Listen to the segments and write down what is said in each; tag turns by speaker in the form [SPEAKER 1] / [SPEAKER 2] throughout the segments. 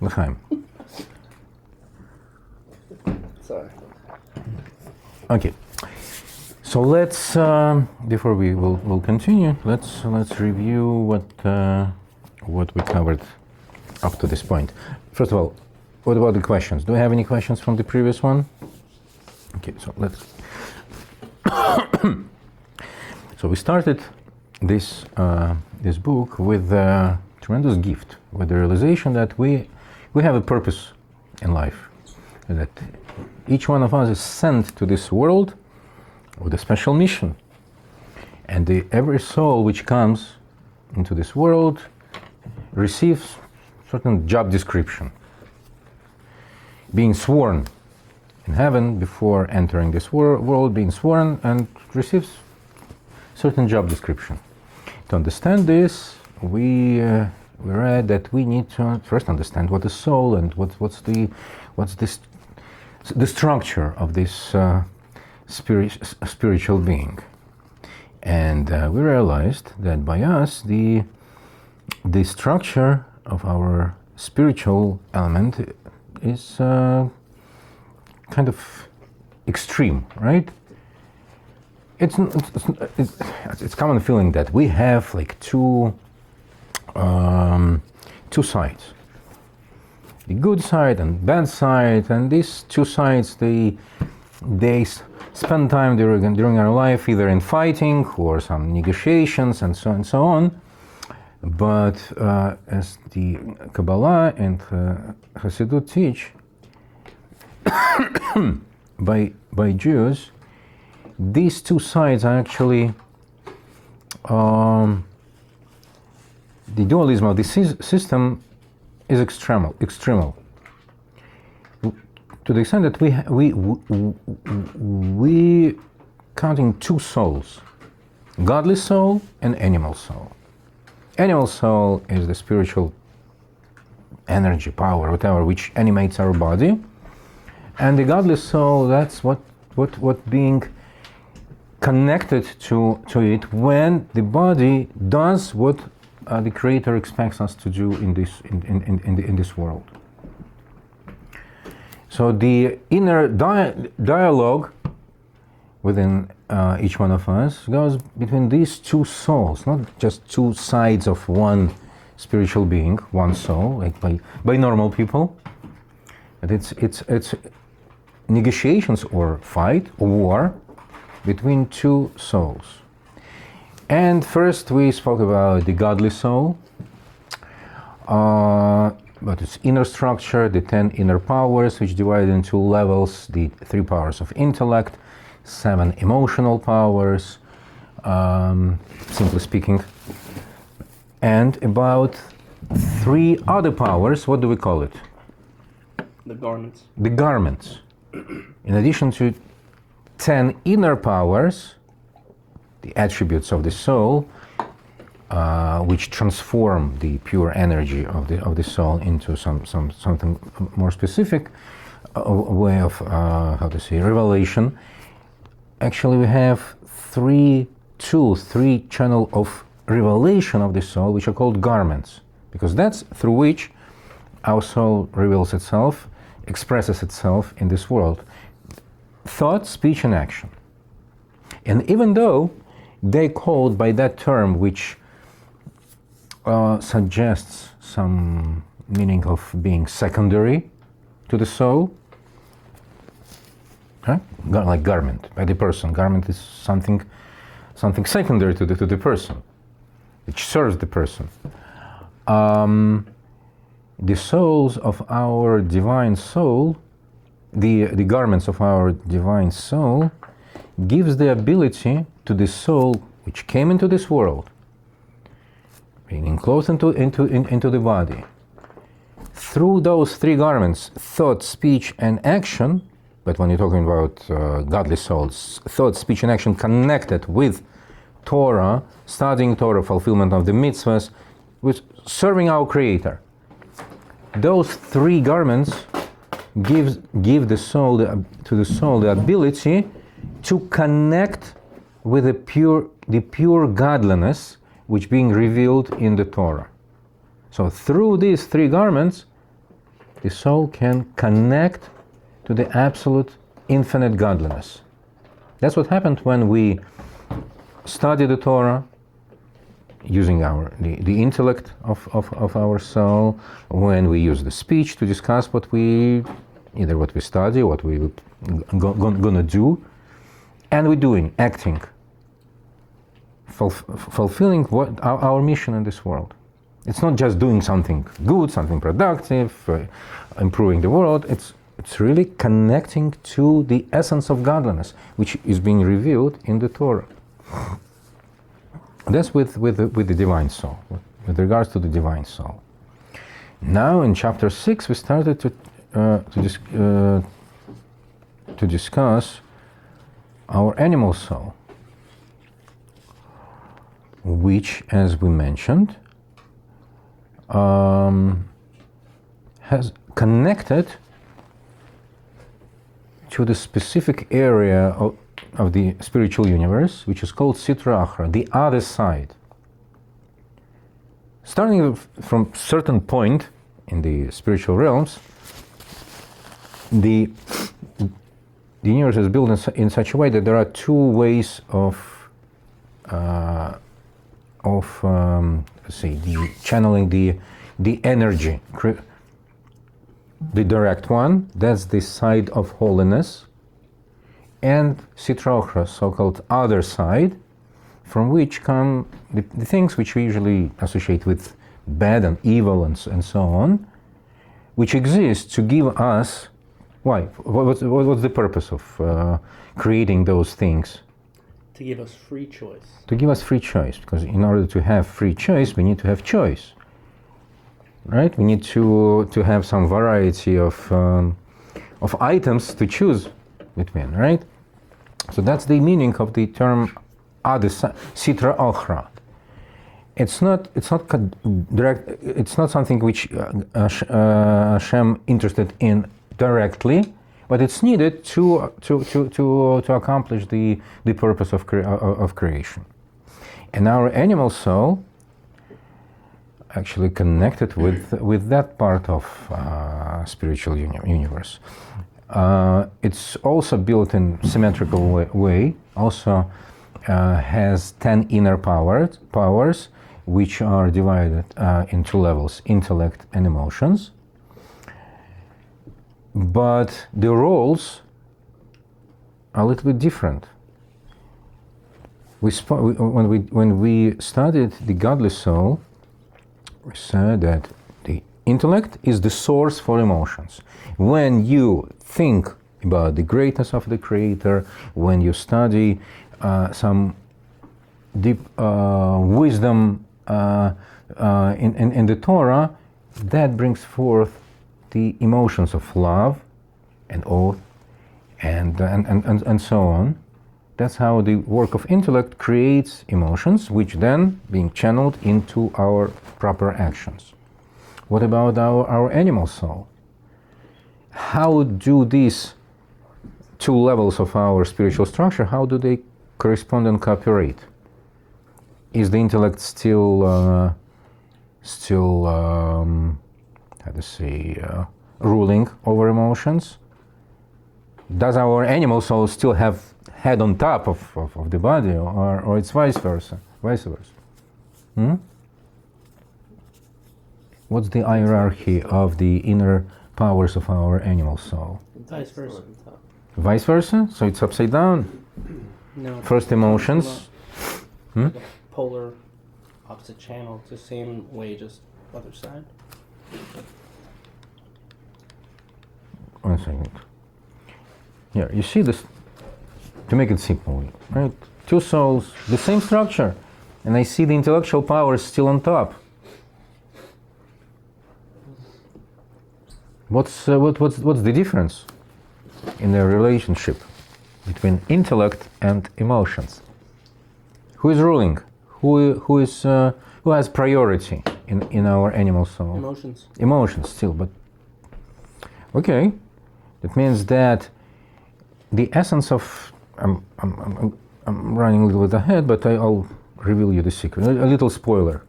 [SPEAKER 1] L'chaim.
[SPEAKER 2] Sorry.
[SPEAKER 1] Okay. So let's, before we will continue, let's review what we covered up to this point. First of all, what about the questions? Do we have any questions from the previous one? Okay, so let's. So we started this book with a tremendous gift, with the realization that we have a purpose in life, that each one of us is sent to this world with a special mission, and every soul which comes into this world receives certain job description, being sworn in heaven before entering this world, being sworn, and receives certain job description. To understand this, we read that we need to first understand what is soul and what's the structure of this spiritual being. And we realized that by us the structure of our spiritual element is kind of extreme, right? It's common feeling that we have like two sides, the good side and bad side, and these two sides they spend time during our life either in fighting or some negotiations and so on. But as the Kabbalah and Hasidut teach, by Jews, these two sides are actually the dualism of the system is extremal. To the extent that we counting two souls, godly soul and animal soul. Animal soul is the spiritual energy, power, whatever, which animates our body, and the godly soul, that's what being connected to it when the body does what the Creator expects us to do in this world. So the inner dialogue within each one of us goes between these two souls, not just two sides of one spiritual being, one soul, like by normal people. But it's negotiations or fight or war between two souls. And first we spoke about the godly soul, but its inner structure, the 10 inner powers, which divide into levels, the 3 powers of intellect, 7 emotional powers, simply speaking, and about 3 other powers. What do we call it?
[SPEAKER 2] The garments.
[SPEAKER 1] The garments. In addition to 10 inner powers, the attributes of the soul, which transform the pure energy of the soul into something more specific, way of revelation. Actually, we have three channel of revelation of the soul, which are called garments, because that's through which our soul reveals itself, expresses itself in this world. Thought, speech, and action. And even though they called by that term, which suggests some meaning of being secondary to the soul, like garment by the person. Garment is something secondary to the person, which serves the person. The souls of our divine soul, the garments of our divine soul, gives the ability to the soul which came into this world, being enclosed into the body, through those 3 garments, thought, speech, and action. But when you're talking about godly souls, thought, speech, and action connected with Torah, studying Torah, fulfillment of the mitzvahs, with serving our Creator. Those 3 garments give the soul to the soul the ability to connect with the pure godliness which being revealed in the Torah. So through these three garments, the soul can connect to the absolute infinite godliness. That's what happened when we study the Torah using the intellect of our soul, when we use the speech to discuss what we study, what we gonna do, and we're doing, acting, fulfilling what our mission in this world. It's not just doing something good, something productive, improving the world. It's really connecting to the essence of godliness, which is being revealed in the Torah. That's with the divine soul, with regards to the divine soul. Now in chapter 6, we started to discuss our animal soul, which, as we mentioned, has connected to the specific area of the spiritual universe, which is called Sitra Achra, the other side. Starting from certain point in the spiritual realms, the universe is built in such a way that there are two ways of channeling the energy. The direct one, that's the side of holiness, and Sitra Achra, so-called other side, from which come the things which we usually associate with bad and evil and so on, which exist to give us, why? What's the purpose of creating those things?
[SPEAKER 2] To give us free choice.
[SPEAKER 1] To give us free choice, because in order to have free choice, we need to have choice. Right? We need to have some variety of items to choose between, right? So that's the meaning of the term Sitra Achra. It's not direct. It's not something which Hashem interested in directly, but it's needed to accomplish the purpose of creation. And our animal soul actually connected with that part of spiritual universe. It's also built in symmetrical way. Also has 10 inner powers, which are divided in two levels: intellect and emotions. But the roles are a little bit different. When we studied the godly soul, we said that the intellect is the source for emotions. When you think about the greatness of the Creator, when you study some deep wisdom in the Torah, that brings forth the emotions of love and awe and so on. That's how the work of intellect creates emotions, which then being channeled into our proper actions. What about our animal soul? How do these two levels of our spiritual structure, how do they correspond and cooperate? Is the intellect still ruling over emotions? Does our animal soul still have head on top of the body, or it's vice versa? What's the hierarchy of the inner powers of our animal soul?
[SPEAKER 2] Vice versa.
[SPEAKER 1] Vice versa? So it's upside down?
[SPEAKER 2] No.
[SPEAKER 1] First emotions.
[SPEAKER 2] Like a polar opposite channel. It's the same way, just other side.
[SPEAKER 1] One second. Here, you see this, to make it simple, right? Two souls, the same structure, and I see the intellectual power still on top. What's the difference in the relationship between intellect and emotions? Who is ruling? Who has priority in our animal soul?
[SPEAKER 2] Emotions.
[SPEAKER 1] Emotions still, but okay. That means that the essence of I'm running a little bit ahead, but I'll reveal you the secret. A little spoiler.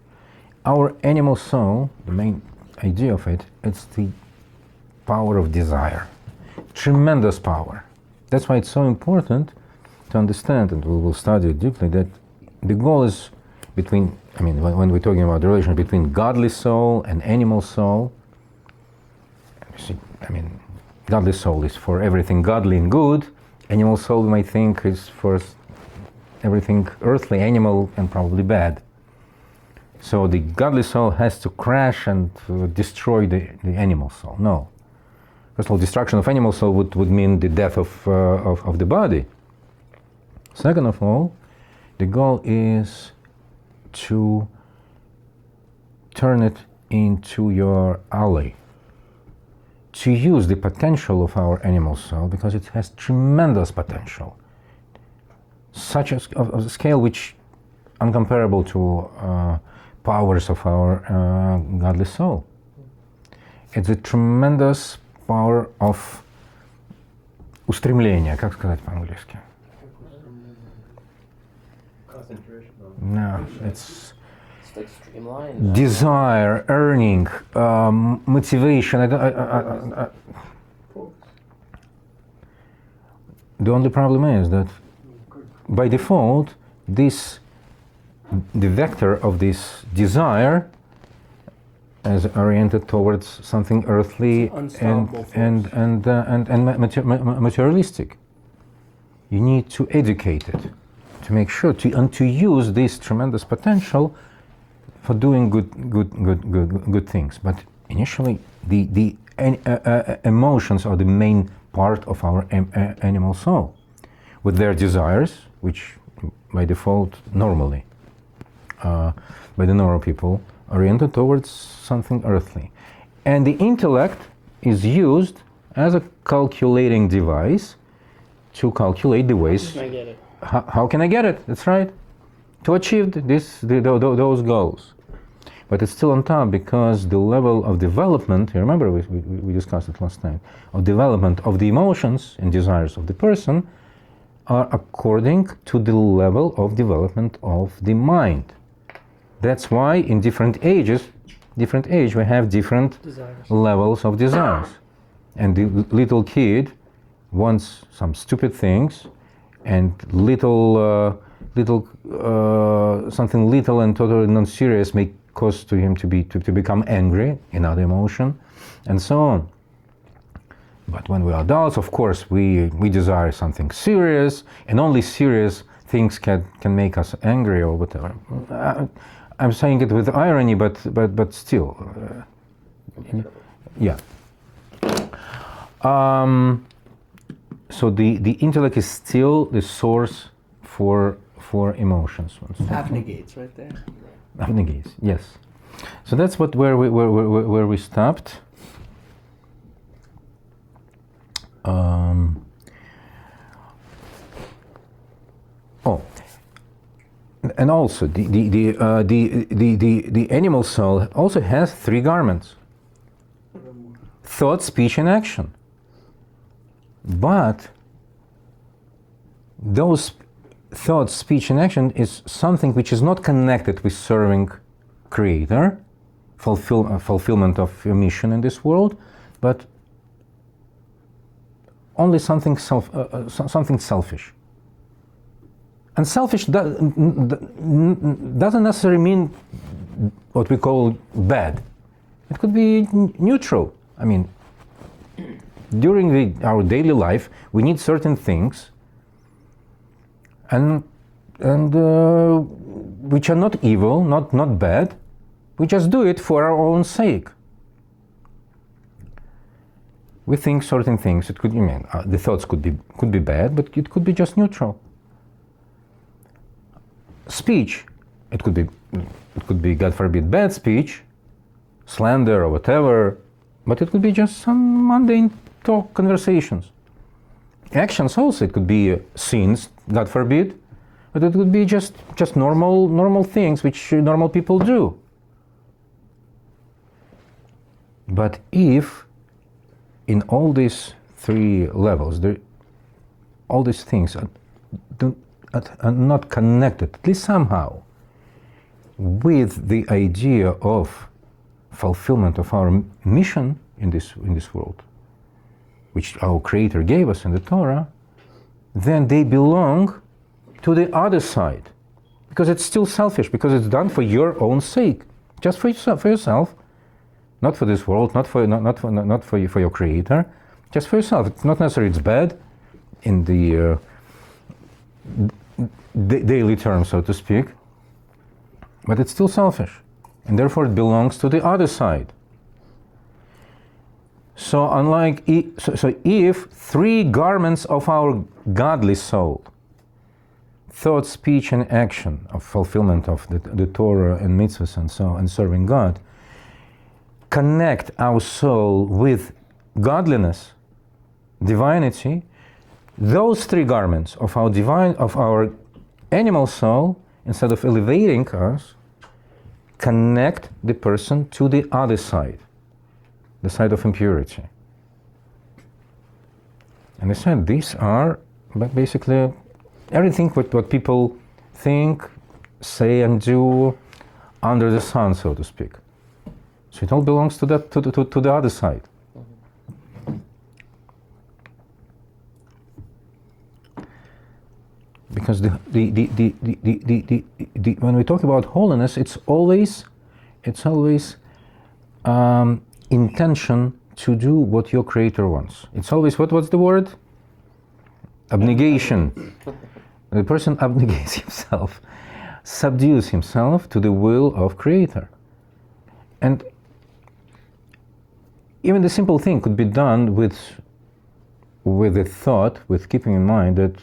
[SPEAKER 1] our animal soul, the main idea of it, it's the power of desire. Tremendous power. That's why it's so important to understand, and we will study it deeply, that the goal is between, when we're talking about the relation between godly soul and animal soul, godly soul is for everything godly and good. Animal soul, we might think, is for everything earthly, animal, and probably bad. So the godly soul has to crash and destroy the animal soul. No. First of all, destruction of animal soul would mean the death of the body. Second of all, the goal is to turn it into your ally, to use the potential of our animal soul, because it has tremendous potential, such a scale which uncomparable to powers of our godly soul. It's a tremendous power of устремления, как сказать по-английски? No, it's
[SPEAKER 2] like streamlined.
[SPEAKER 1] Desire, earning, motivation. The only problem is that by default, the vector of this desire is oriented towards something earthly and materialistic. You need to educate it, to make sure to use this tremendous potential for doing good things. But initially, the emotions are the main part of our animal soul, with their desires, which by default normally, by the normal people, oriented towards something earthly. And the intellect is used as a calculating device to calculate the ways.
[SPEAKER 2] I get it.
[SPEAKER 1] How can I get it? That's right. To achieve those goals. But it's still on top because the level of development, you remember we discussed it last time, of development of the emotions and desires of the person are according to the level of development of the mind. That's why in different age we have different
[SPEAKER 2] Desires.
[SPEAKER 1] levels of desires. And the little kid wants some stupid things, and something little and totally non-serious may cause to him to become angry, another emotion, and so on. But when we are adults, of course, we desire something serious, and only serious things can make us angry or whatever. I'm saying it with irony, but still, yeah. So the intellect is still the source for emotions.
[SPEAKER 2] Abnegates right there.
[SPEAKER 1] Abnegates, yes. So that's where we stopped. And also the animal soul also has 3 garments: thought, speech, and action. But those thought, speech, and action is something which is not connected with serving Creator, fulfillment of your mission in this world, but only something selfish. And selfish doesn't necessarily mean what we call bad. It could be neutral. I mean, during our daily life, we need certain things, and which are not evil, not bad. We just do it for our own sake. We think certain things. It could the thoughts could be bad, but it could be just neutral. Speech, it could be, God forbid, bad speech, slander or whatever, but it could be just some mundane talk, conversations. Actions also, it could be sins, God forbid, but it could be just normal things which normal people do. But if in all these 3 levels, all these things are not connected, at least somehow, with the idea of fulfillment of our mission in this world, which our Creator gave us in the Torah, then they belong to the other side, because it's still selfish, because it's done for your own sake, just for yourself, not for this world, not for your Creator, just for yourself. It's not necessarily it's bad in the daily term, so to speak, but it's still selfish, and therefore it belongs to the other side. So if three garments of our godly soul, thought, speech, and action of fulfillment of the Torah and mitzvahs and so on, and serving God, connect our soul with godliness, divinity, those three garments of our animal soul, instead of elevating us, connect the person to the other side, the side of impurity. And I said these are basically everything what people think, say, and do under the sun, so to speak. So it all belongs to that to the other side. Because when we talk about holiness, it's always intention to do what your Creator wants. It's always what's the word? Abnegation. The person abnegates himself, subdues himself to the will of Creator. And even the simple thing could be done with a thought, with keeping in mind that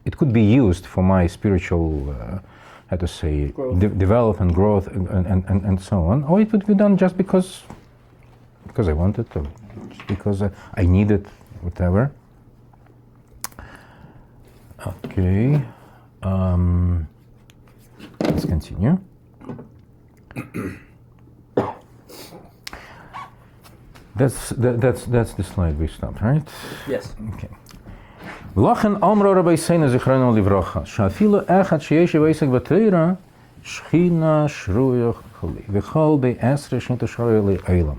[SPEAKER 1] it could be used for my spiritual, development, growth, and so on. Or it would be done just because I want it, or just because I need it, whatever. Okay, let's continue. That's the slide we stopped, right?
[SPEAKER 2] Yes.
[SPEAKER 1] Okay. ולכן אמרו רביינו זיכרונו לברכה, שאפילו אחד שיש בעסק בתורה, שכינה שרויה חולי, וכל בעשרה שנית שרויה לעולם.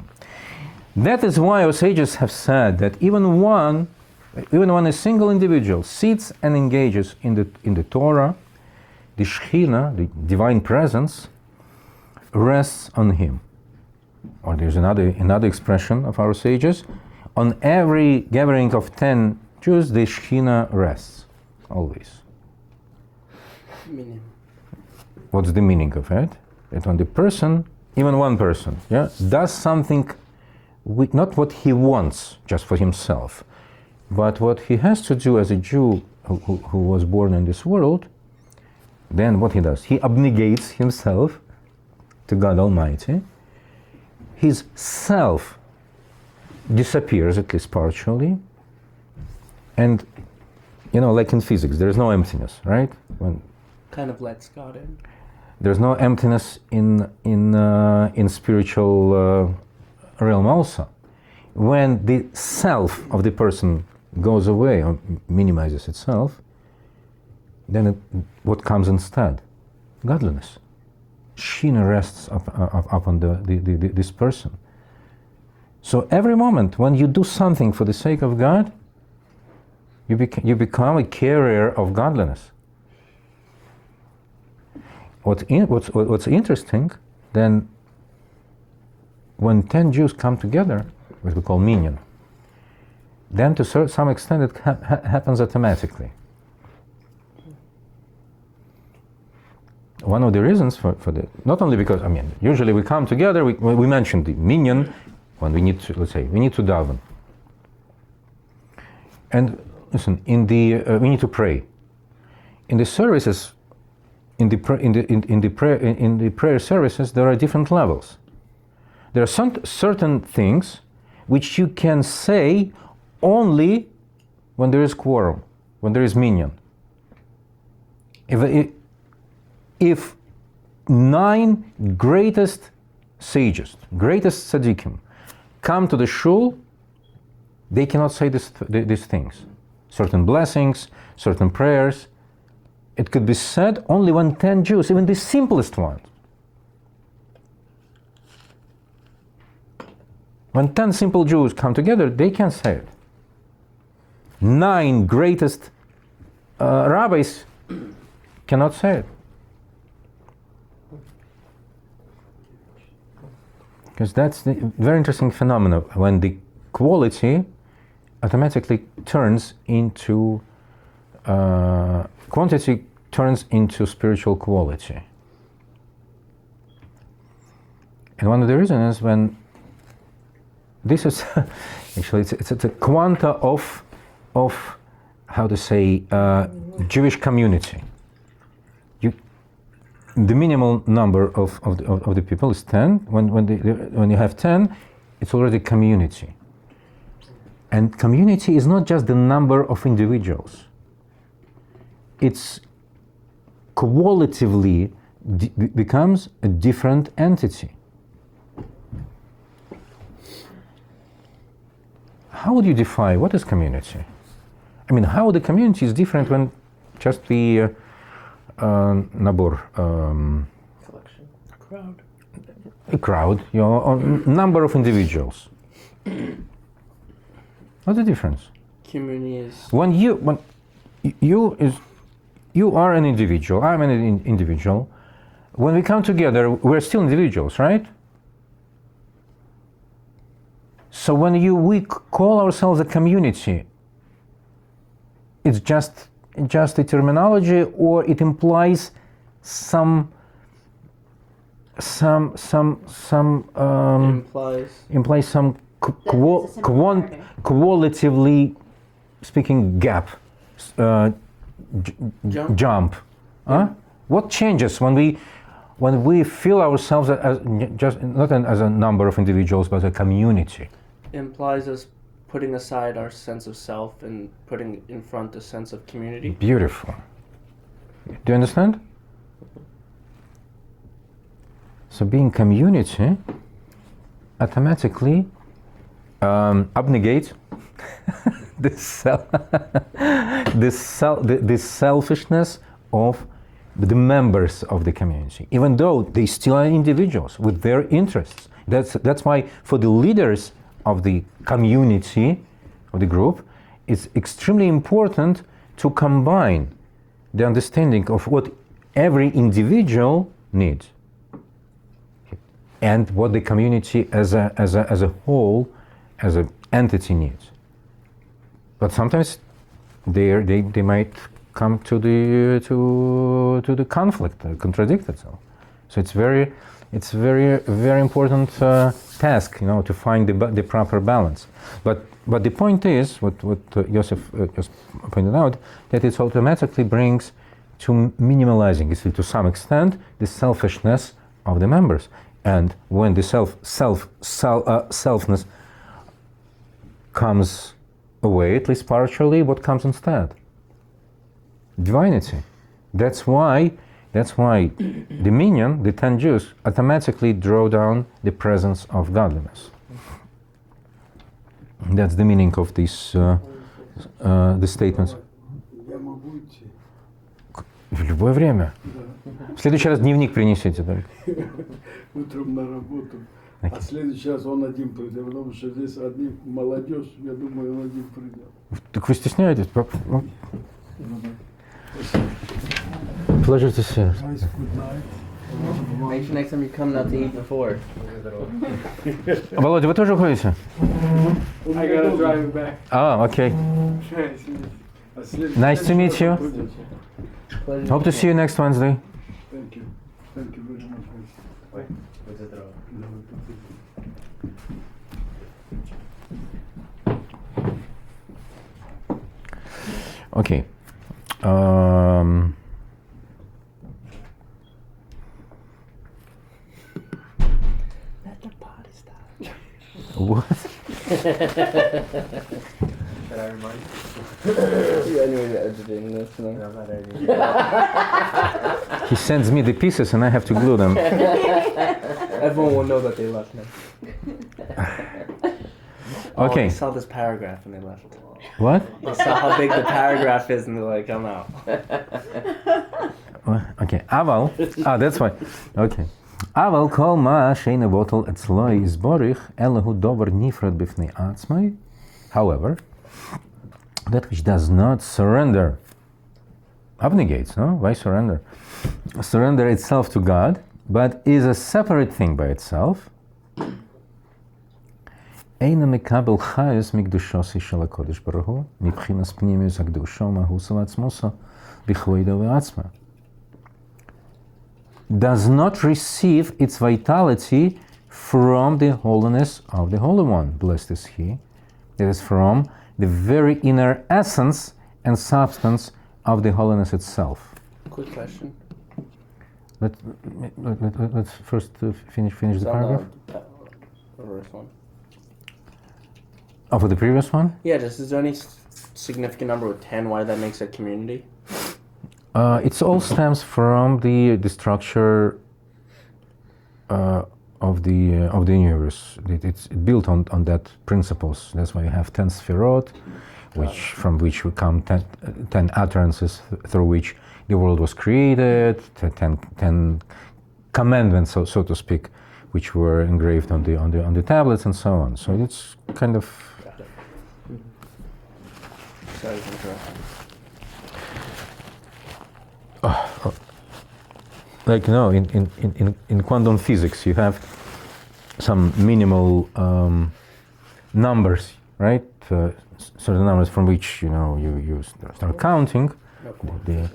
[SPEAKER 1] That is why our sages have said that even when a single individual sits and engages in the Torah, the Shekhinah, the divine presence, rests on him. Or there's another expression of our sages: on every gathering of 10 Jews, the Shekhinah rests, always.
[SPEAKER 2] Meaning?
[SPEAKER 1] What's the meaning of it? That when the person, even one person, does something with not what he wants just for himself, but what he has to do as a Jew who was born in this world, then what he does? He abnegates himself to God Almighty. His self disappears, at least partially. And, like in physics, there is no emptiness, right? When
[SPEAKER 2] Kind of lets God in.
[SPEAKER 1] there's no emptiness in spiritual realm also. When the self of the person goes away or minimizes itself, then what comes instead? Godliness. Shekhinah rests upon this person. So every moment when you do something for the sake of God, you become a carrier of godliness. What's interesting, then when 10 Jews come together, what we call minyan, then to some extent it happens automatically. One of the reasons for the, not only because, usually we come together, we mentioned the minyan when we need to, we need to daven. And listen, we need to pray. In the services, in the prayer services, there are different levels. There are certain things which you can say only when there is quorum, when there is minyan. If 9 greatest sages, greatest tzaddikim, come to the shul, they cannot say these things. Certain blessings, certain prayers. It could be said only when 10 Jews, even the simplest ones, When 10 simple Jews come together, they can say it. 9 greatest rabbis cannot say it. Because that's the very interesting phenomenon when the quality automatically turns into quantity turns into spiritual quality. And one of the reasons is when this is actually it's a quanta of how to say Jewish community. The minimal number of the people is 10. When you have 10, it's already community. And community is not just the number of individuals. It's qualitatively becomes a different entity. How would you define what is community? I mean, how the community is different when just the nabor
[SPEAKER 2] Collection. Crowd.
[SPEAKER 1] a crowd, number of individuals. What's the difference?
[SPEAKER 2] Community is
[SPEAKER 1] When you are an individual, I'm an individual. When we come together, we're still individuals, right? So when we call ourselves a community, it's just a terminology, or it implies some
[SPEAKER 2] implies
[SPEAKER 1] some qualitatively speaking gap, jump. Huh? What changes when we feel ourselves as just not as a number of individuals, but a community?
[SPEAKER 2] implies us putting aside our sense of self and putting in front a sense of community.
[SPEAKER 1] Beautiful. Do you understand? So being community automatically abnegates the selfishness of the members of the community, even though they still are individuals with their interests. That's why for the leaders of the community, of the group, it's extremely important to combine the understanding of what every individual needs and what the community as a whole, as an entity needs. But sometimes they might come to the conflict, contradict itself. So it's very important task, to find the proper balance. But the point is, what Joseph just pointed out, that it automatically brings to minimalizing, to some extent, the selfishness of the members. And when the selfness comes away, at least partially, what comes instead? Divinity. That's why the minyan, the 10 Jews, automatically draw down the presence of godliness. That's the meaning of these the statements. В любое время. В следующий раз дневник принесите только.
[SPEAKER 3] Утром на работу. А в следующий раз он один придет, потому что здесь одни молодежь, я думаю, он один придет.
[SPEAKER 1] Так вы стесняетесь? Pleasure to see you.
[SPEAKER 2] Make sure next time you come not to eat before.
[SPEAKER 1] Володя, вы тоже уходите?
[SPEAKER 3] I gotta drive back.
[SPEAKER 1] Okay. Nice to meet you. Hope to see you next Wednesday.
[SPEAKER 3] Thank you. Thank you very much.
[SPEAKER 1] Okay.
[SPEAKER 2] Let the party start.
[SPEAKER 1] What?
[SPEAKER 2] Should I remind you? Anyway, editing this. No, I'm not editing.
[SPEAKER 1] He sends me the pieces and I have to glue them.
[SPEAKER 2] Everyone will know that they left now.
[SPEAKER 1] Okay.
[SPEAKER 2] They saw this paragraph and they left.
[SPEAKER 1] What?
[SPEAKER 2] They saw how big the paragraph is and they're like, I'm out.
[SPEAKER 1] Okay. Aval. That's why. Okay. אבל כל מה שאין בוטל אצלו יסבורך, אלא הוא דבר נפרד בפני עצמי. However, that which does not surrender, abnegates, no? Why surrender? Surrender itself to God, but is a separate thing by itself. אין מקבל חייס מקדושוסי של הקודש ברוך הוא, מבחינת פנימיוס הקדושו, מהוסו ועצמוסו, בכבודו ועצמו. Does not receive its vitality from the holiness of the Holy One, blessed is He. It is from the very inner essence and substance of the holiness itself.
[SPEAKER 2] Quick question.
[SPEAKER 1] Let's first finish the paragraph.
[SPEAKER 2] The first one.
[SPEAKER 1] Oh, for the previous one?
[SPEAKER 2] Yeah, just is there any significant number with 10 why that makes a community?
[SPEAKER 1] It all stems from the structure of the universe. It's built on that principles. That's why you have 10 sphirot, from which will come 10 utterances through which the world was created, 10 commandments, so to speak, which were engraved on the tablets and so on. So it's kind of.
[SPEAKER 2] Got it. Sorry for interrupting.
[SPEAKER 1] Like in quantum physics, you have some minimal numbers, right? Certain numbers from which you start counting, the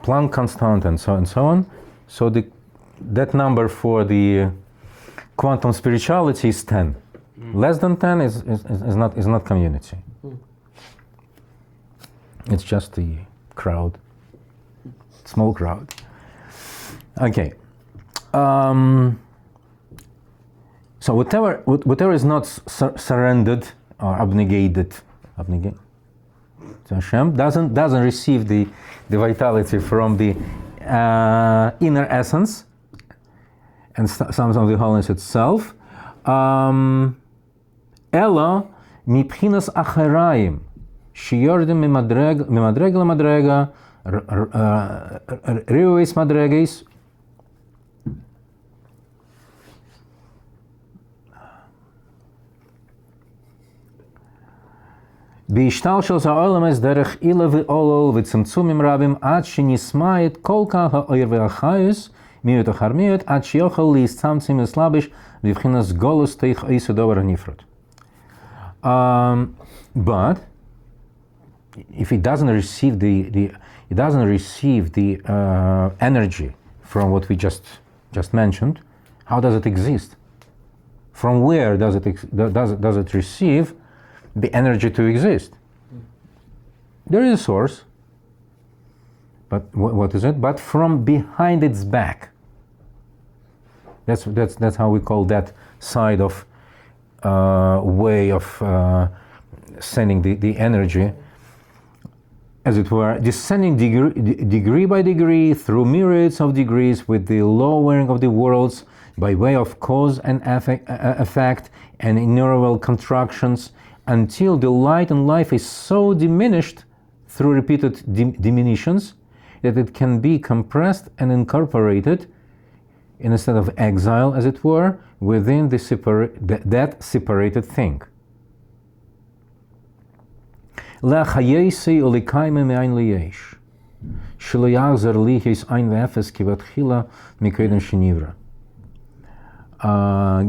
[SPEAKER 1] Planck constant and so on. So that number for the quantum spirituality is 10. Less than 10 is not community. It's just the crowd, small crowd. Okay. So whatever is not surrendered or abnegated to Hashem doesn't receive the vitality from the inner essence and some of the holiness itself. Ela mibchinas acharaim shiyordim mimadrega lamadrega riuis madregis. בהשתלשלות העולמס דרך אילה ואולול וצמצומים רבים עד שנשמע את כל כך האויר והחייס מיעוט אחר מיעוט עד שיוכל להצטמצם ולהשתלבש בבחינת גולוס תוך איסו דבר הנפרד. But if it doesn't receive the energy from what we just mentioned, how does it exist? From where does it receive the energy to exist? There is a source, but what is it? But from behind its back. That's how we call that side of way of sending the energy, as it were, descending degree by degree through myriads of degrees with the lowering of the worlds by way of cause and effect and innumerable contractions, until the light and life is so diminished through repeated diminutions that it can be compressed and incorporated in a state of exile, as it were, within that separated thing.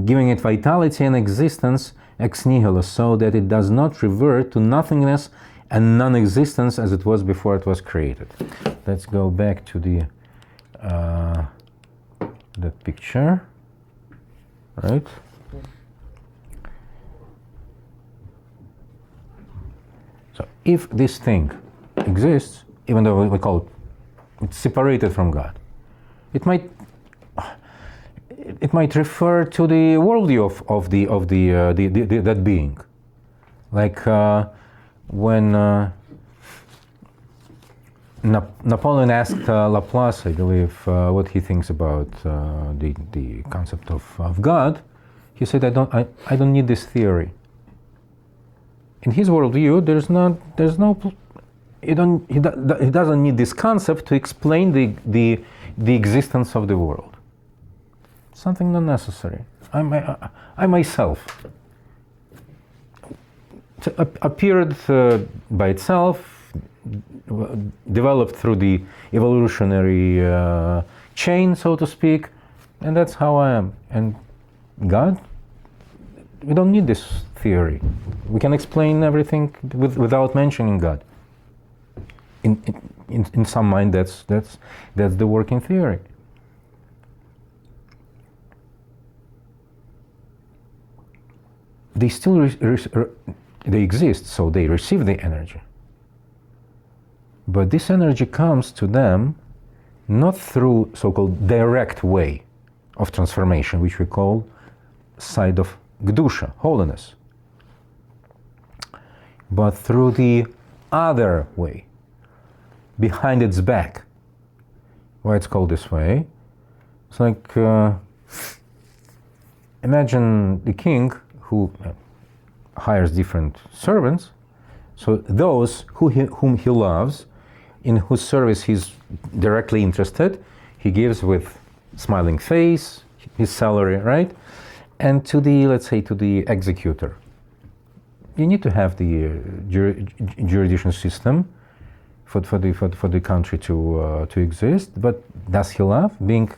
[SPEAKER 1] Giving it vitality and existence ex nihilo, so that it does not revert to nothingness and non-existence as it was before it was created. Let's go back to that picture, right? So if this thing exists, even though we call it separated from God, it might refer to the worldview of that being, like when Napoleon asked Laplace, I believe, what he thinks about the concept of God. He said, "I don't need this theory." In his worldview, he doesn't need this concept to explain the existence of the world. Something not necessary. I myself appeared by itself, developed through the evolutionary chain, so to speak, and that's how I am. And God, we don't need this theory. We can explain everything without mentioning God. In some mind, that's the working theory. They still they exist, so they receive the energy. But this energy comes to them not through so-called direct way of transformation, which we call side of Kedusha, holiness, but through the other way, behind its back. Why it's called this way? It's like, imagine the king who hires different servants, so those whom he loves, in whose service he's directly interested, he gives with smiling face his salary, right? And to the, let's say, to the executor, you need to have the jurisdiction system for the country to exist. But does he love being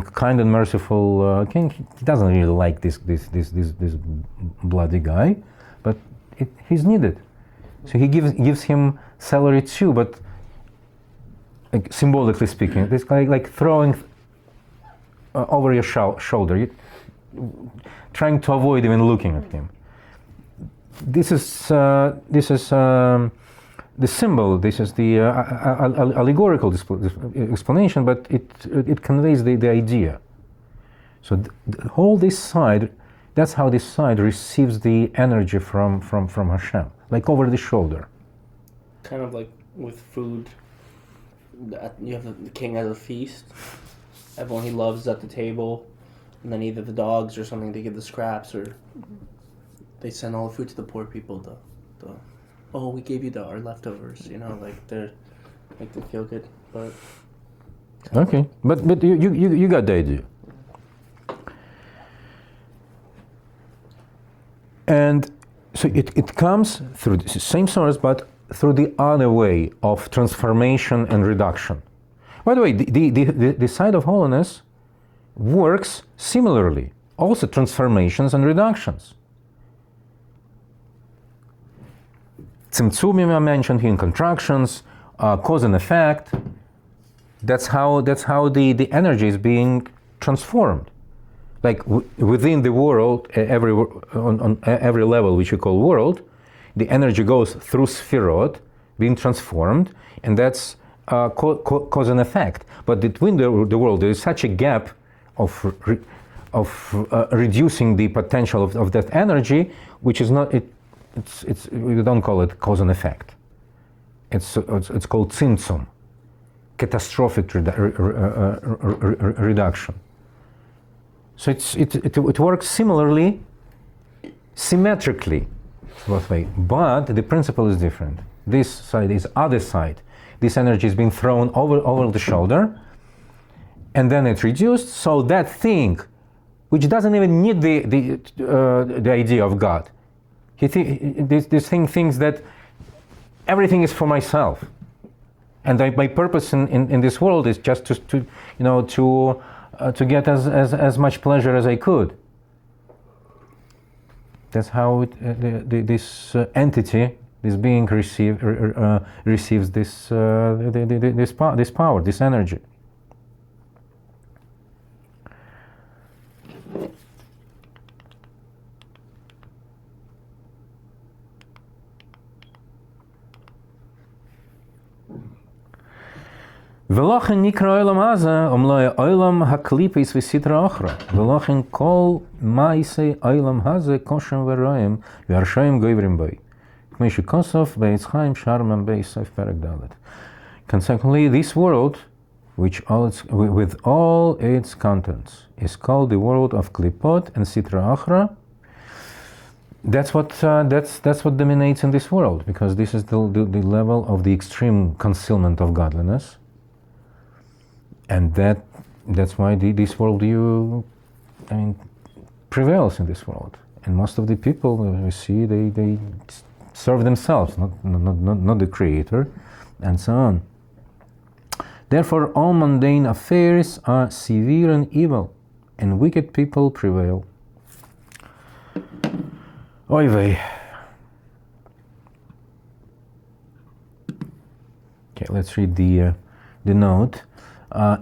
[SPEAKER 1] kind and merciful king? He doesn't really like this bloody guy, but he's needed. So he gives him salary too, but like, symbolically speaking, it's like throwing over your shoulder, trying to avoid even looking at him. This is the symbol. This is the allegorical explanation, but it conveys the idea. So all this side, that's how this side receives the energy from Hashem, like over the shoulder.
[SPEAKER 2] Kind of like with food. You have the king at a feast. Everyone he loves is at the table, and then either the dogs or something, they give the scraps, or they send all the food to the poor people. Oh, we gave you our leftovers. You know, like they're make them feel good. But
[SPEAKER 1] okay, but you got the idea. And so it comes through the same source, but through the other way of transformation and reduction. By the way, the side of holiness works similarly, also transformations and reductions. Tzimtzumim I mentioned here in contractions, cause and effect. That's how the energy is being transformed. Like within the world, on every level which you call world, the energy goes through Sphirot, being transformed, and that's cause and effect. But between the world, there is such a gap of reducing the potential of that energy, which is not it's we don't call it cause and effect. It's called tzimtzum, catastrophic reduction. So it works similarly, symmetrically, both way, but the principle is different. This side is other side. This energy is being thrown over the shoulder, and then it's reduced. So that thing, which doesn't even need the idea of God, this thing thinks that everything is for myself, and my purpose in this world is just to get as much pleasure as I could. That's how this entity, this being receives this power, this energy. ולכן נקרא העולם הזה, אומלא העולם הקליפס וסדרה אחרא. ולכן כל מעשי העולם הזה קושם ורעים, והרשעים גוברים בו. כמו שכוסף בעץ חיים שער מ"ב סוף פרק ד'. Consequently, this world, with all its contents, is called the world of klipot and sitra achra. That's what dominates in this world, because this is the level of the extreme concealment of godliness. And that's why this worldview, I mean, prevails in this world. And most of the people we see, they serve themselves, not the Creator, and so on. Therefore, all mundane affairs are severe and evil, and wicked people prevail. Oy vey. Okay, let's read the note.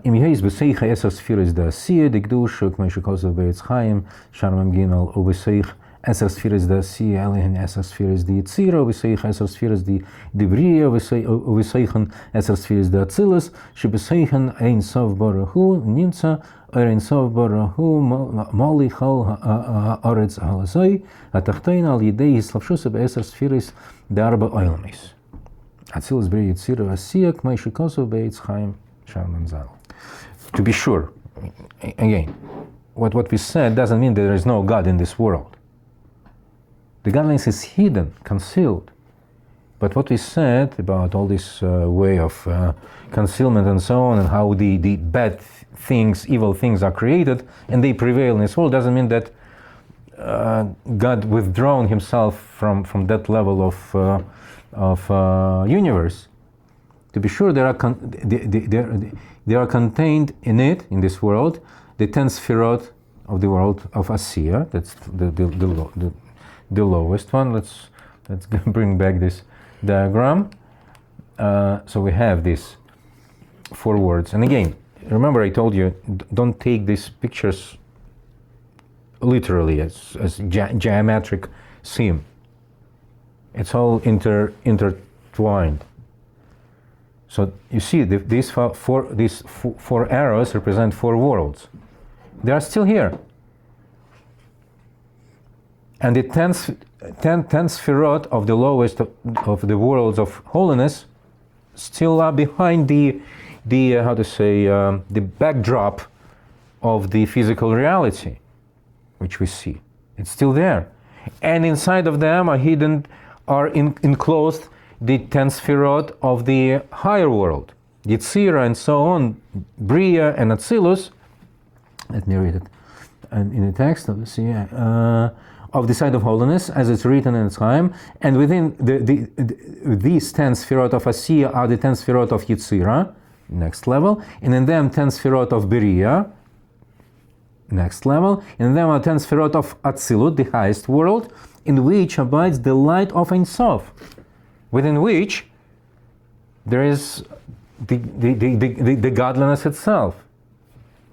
[SPEAKER 1] Im yeis beseich esas sfiris da sie de gdush kmei shkozov beitz chaim sharmem gimel u beseich esas sfiris da sie elehen esas sfiris di tzira u beseich esas sfiris di bria u beseichen esas sfiris da tzilus she beseichen ein sov barahu nimtza ein sov barahu mali chal haaretz halazai atachtein al yidei hislavshus esas sfiris da arba oilmis atzilus bria tzira asiya kmei shkozov beitz chaim. To be sure, again, what we said doesn't mean there is no God in this world. The godliness is hidden, concealed. But what we said about all this way of concealment and so on, and how the bad things, evil things are created, and they prevail in this world, doesn't mean that God withdrawn himself from that level of universe. To be sure, there are contained in it, in this world, the 10 sfirot of the world of Asiya. That's the lowest one. Let's bring back this diagram. So we have these 4 words. And again, remember I told you, don't take these pictures literally as geometric scheme. It's all intertwined. So you see, these four arrows represent 4 worlds. They are still here. And the 10 sfirot of the lowest of the worlds of holiness still are behind the backdrop of the physical reality, which we see. It's still there. And inside of them are enclosed the 10 sfirot of the higher world, Yitzira and so on, Bria and Atzilus. Let me read it in the text. Let's see. Of the side of holiness, as it's written in time, and within these 10 sfirot of Asiya are the 10 sfirot of Yitzira, next level, and in them 10 sfirot of Bria, next level, and in them are 10 sfirot of Atzilut, the highest world, in which abides the light of Ein Sof, within which there is the godliness itself.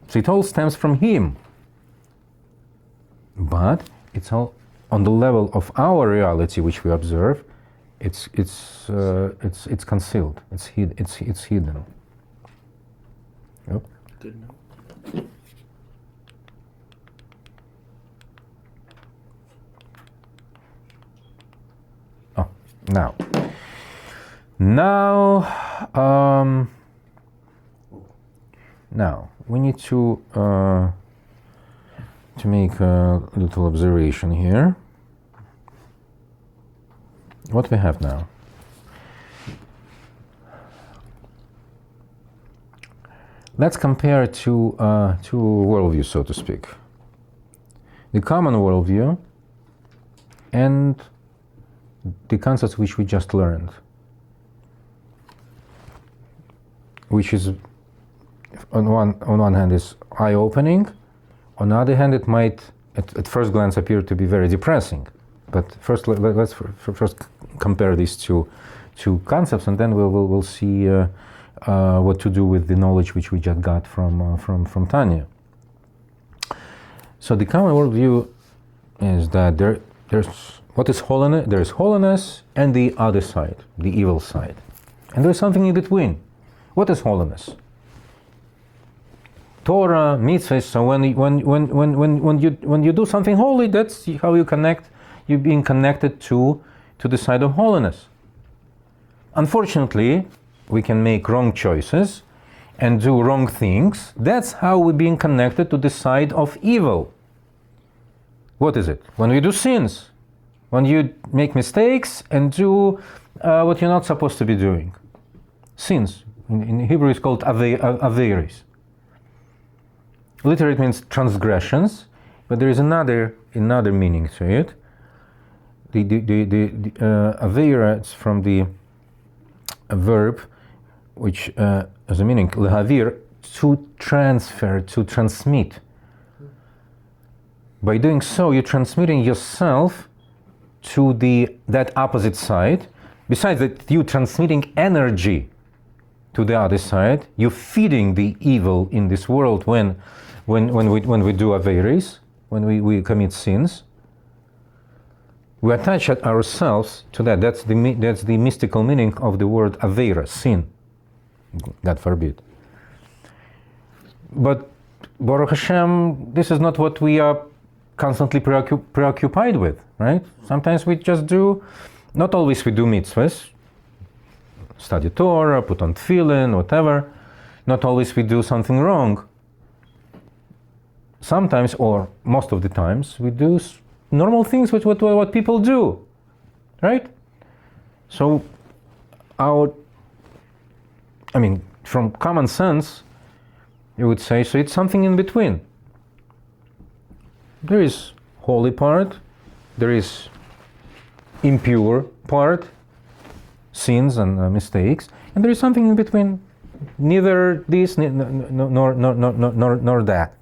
[SPEAKER 1] So it all stems from him. But it's all on the level of our reality, which we observe. It's concealed. It's hidden. Yep.
[SPEAKER 2] Good enough.
[SPEAKER 1] Oh, now we need to make a little observation here. What we have now? Let's compare two worldviews, so to speak. The common worldview and the concepts which we just learned, which is on one hand is eye-opening. On the other hand, it might at first glance appear to be very depressing. But first, let's first compare these two concepts, and then we'll see what to do with the knowledge which we just got from Tanya. So the common worldview is that there's what is holiness? There is holiness and the other side, the evil side, and there's something in between. What is holiness? Torah, mitzvahs. So when you do something holy, that's how you connect. You're being connected to the side of holiness. Unfortunately, we can make wrong choices and do wrong things. That's how we're being connected to the side of evil. What is it? When we do sins, when you make mistakes and do what you're not supposed to be doing. Sins. In Hebrew, it's called averis. Literally it means transgressions, but there is another meaning to it. The avera, it's from the verb which has a meaning, lehavir, to transfer, to transmit. By doing so, you're transmitting yourself to that opposite side. Besides that, you're transmitting energy to the other side. You're feeding the evil in this world when we do averis, when we commit sins. We attach ourselves to that. That's the mystical meaning of the word avera, sin. God forbid. But Baruch Hashem, this is not what we are constantly preoccupied with, right? Sometimes we just do, not always we do mitzvahs, study Torah, put on tefillin, whatever. Not always we do something wrong. Sometimes, or most of the times, we do normal things with what people do, right? So, from common sense, you would say, so it's something in between. There is holy part, there is impure part, sins and mistakes, and there is something in between. Neither this nor that.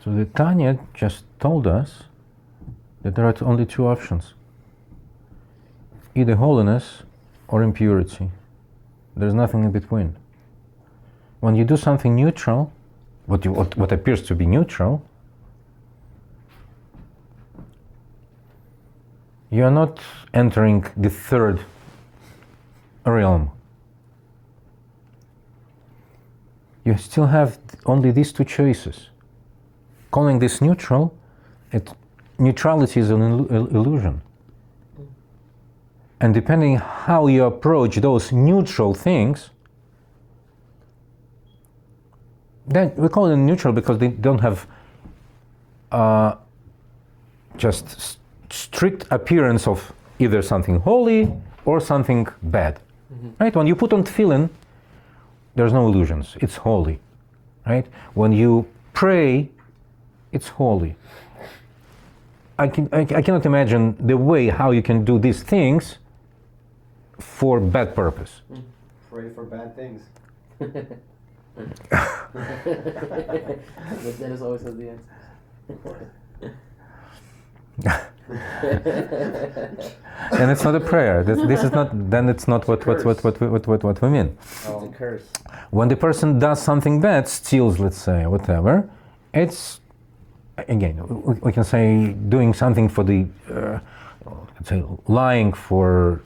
[SPEAKER 1] So the Tanya just told us that there are only two options: either holiness or impurity. There's nothing in between. When you do something neutral, what appears to be neutral, you are not entering the third realm. You still have only these two choices. Calling this neutral, neutrality is an illusion. And depending how you approach those neutral things, then we call them neutral because they don't have just strict appearance of either something holy or something bad. Right? When you put on tefillin, there's no illusions. It's holy. Right? When you pray, it's holy. I cannot imagine the way how you can do these things for bad purpose.
[SPEAKER 4] Pray for bad things.
[SPEAKER 2] But Dennis always has the answer.
[SPEAKER 1] And it's not a prayer. This is not. Then it's not what we mean.
[SPEAKER 2] It's a curse.
[SPEAKER 1] When the person does something bad, steals, let's say, whatever, it's again we can say doing something for the. Let's say lying for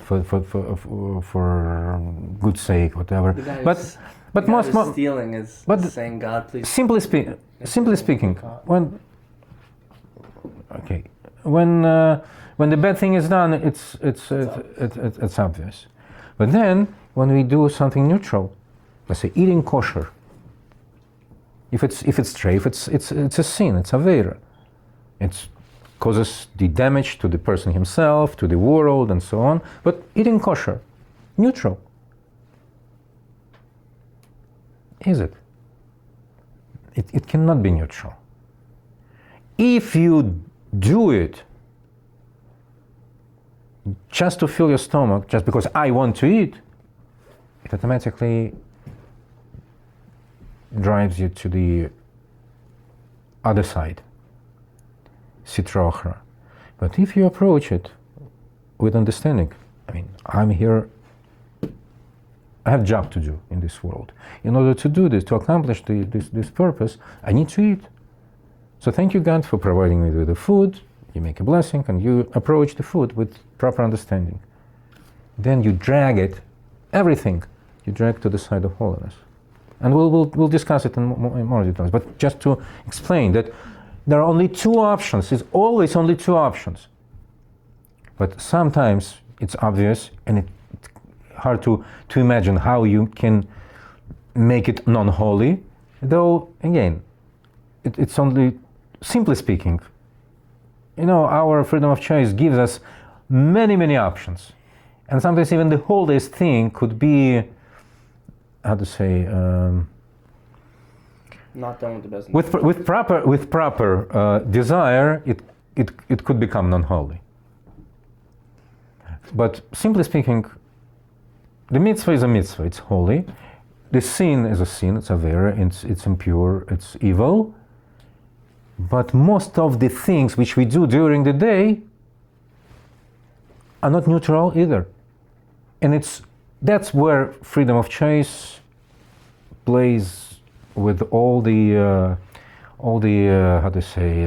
[SPEAKER 1] good sake, whatever. But most
[SPEAKER 2] stealing is saying God, please.
[SPEAKER 1] Simply speaking, when the bad thing is done, it's obvious. But then when we do something neutral, let's say eating kosher, if it's treif, it's a sin, it's avera. It causes the damage to the person himself, to the world, and so on. But eating kosher, neutral. Is it? It cannot be neutral. If you do it just to fill your stomach, just because I want to eat, it automatically drives you to the other side, sitra achra. But if you approach it with understanding, I'm here, I have a job to do in this world. In order to do this, to accomplish this purpose, I need to eat. So thank you, God, for providing me with the food. You make a blessing and you approach the food with proper understanding. Then you drag it, everything, you drag to the side of holiness. And we'll discuss it in more details. But just to explain that there are only two options. It's always only two options. But sometimes it's obvious and it's hard to imagine how you can make it non-holy. Though, again, it's only, simply speaking, our freedom of choice gives us many, many options. And sometimes even the holiest thing could be, how to say,
[SPEAKER 2] Not done with the best.
[SPEAKER 1] with proper desire, it could become non-holy. But simply speaking, the mitzvah is a mitzvah, it's holy. The sin is a sin, it's avera, it's impure, it's evil. But most of the things which we do during the day are not neutral either. And that's where freedom of choice plays with all the how to say,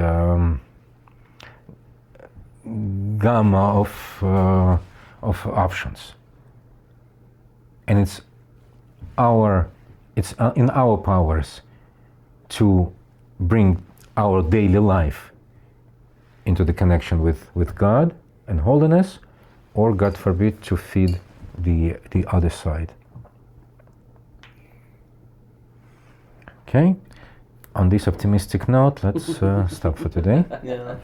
[SPEAKER 1] gamma of options. And it's in our powers to bring our daily life into the connection with God and holiness, or God forbid, to feed the other side. Okay, on this optimistic note, let's stop for today.
[SPEAKER 2] Yeah.